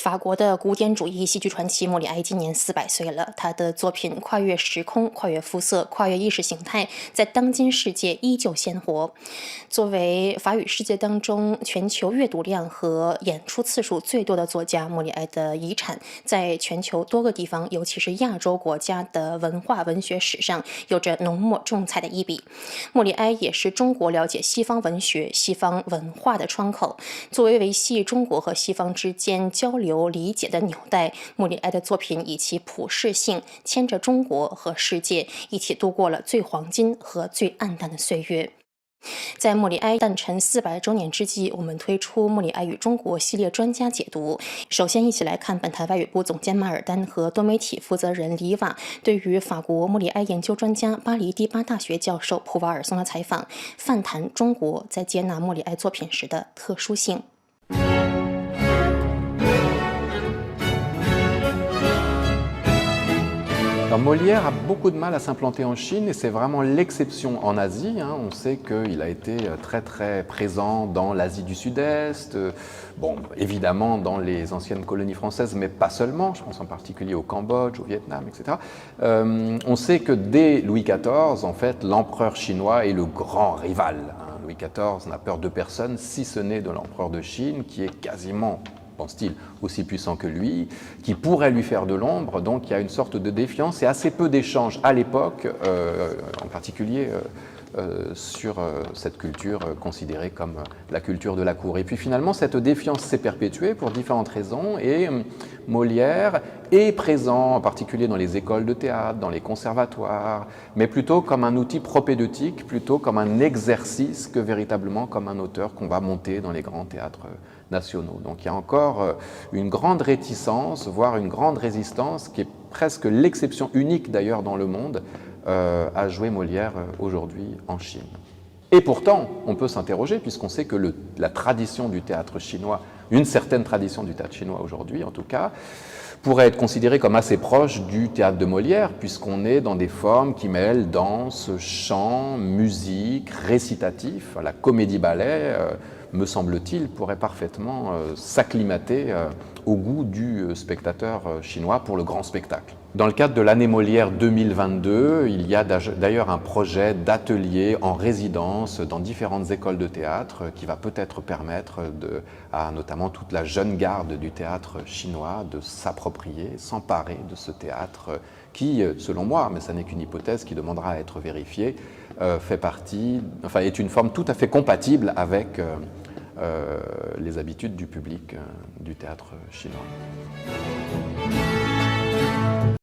法国的古典主义戏剧传奇莫里埃今年400岁了，他的作品跨越时空、跨越肤色、跨越意识形态，在当今世界依旧鲜活。作为法语世界当中全球阅读量和演出次数最多的作家，莫里埃的遗产在全球多个地方，尤其是亚洲国家的文化文学史上有着浓墨重彩的一笔。莫里埃也是中国了解西方文学、西方文化的窗口。作为维系中国和西方之间交流理解的纽带，莫里埃的作品以其普世性牵着中国和世界一起度过了最黄金和最暗淡的岁月。在莫里埃诞辰400周年之际，我们推出莫里埃与中国系列专家解读。首先，一起来看本台外语部总监马尔丹和多媒体负责人李瓦对于法国莫里埃研究专家、巴黎第8大学教授普瓦尔松的采访，泛谈中国在接纳莫里埃作品时的特殊性。Alors, Molière a beaucoup de mal à s'implanter en Chine et c'est vraiment l'exception en Asie. On sait qu'il a été très très présent dans l'Asie du Sud-Est, bon, évidemment dans les anciennes colonies françaises, mais pas seulement, je pense en particulier au Cambodge, au Vietnam, etc. On sait que dès Louis XIV, en fait, l'empereur chinois est le grand rival. Louis XIV n'a peur de personne, si ce n'est de l'empereur de Chine, qui est quasiment, pense-t-il, aussi puissant que lui, qui pourrait lui faire de l'ombre. Donc il y a une sorte de défiance et assez peu d'échanges à l'époque, en particulier sur cette culture considérée comme la culture de la cour. Et puis finalement, cette défiance s'est perpétuée pour différentes raisons et Molière est présent en particulier dans les écoles de théâtre, dans les conservatoires, mais plutôt comme un outil propédeutique, plutôt comme un exercice que véritablement comme un auteur qu'on va monter dans les grands théâtres nationaux. Donc il y a encore une grande réticence, voire une grande résistance, qui est presque l'exception unique d'ailleurs dans le monde, à jouer Molière aujourd'hui en Chine. Et pourtant, on peut s'interroger, puisqu'on sait que la tradition du théâtre chinois, une certaine tradition du théâtre chinois aujourd'hui en tout cas, pourrait être considérée comme assez proche du théâtre de Molière, puisqu'on est dans des formes qui mêlent danse, chant, musique, récitatif. La comédie-ballet, me semble-t-il, pourrait parfaitement s'acclimater au goût du spectateur chinois pour le grand spectacle. Dans le cadre de l'année Molière 2022, il y a d'ailleurs un projet d'atelier en résidence dans différentes écoles de théâtre qui va peut-être permettre à notamment toute la jeune garde du théâtre chinois de s'approprier, s'emparer de ce théâtre qui, selon moi, mais ça n'est qu'une hypothèse qui demandera à être vérifiée, est une forme tout à fait compatible avec les habitudes du public du théâtre chinois.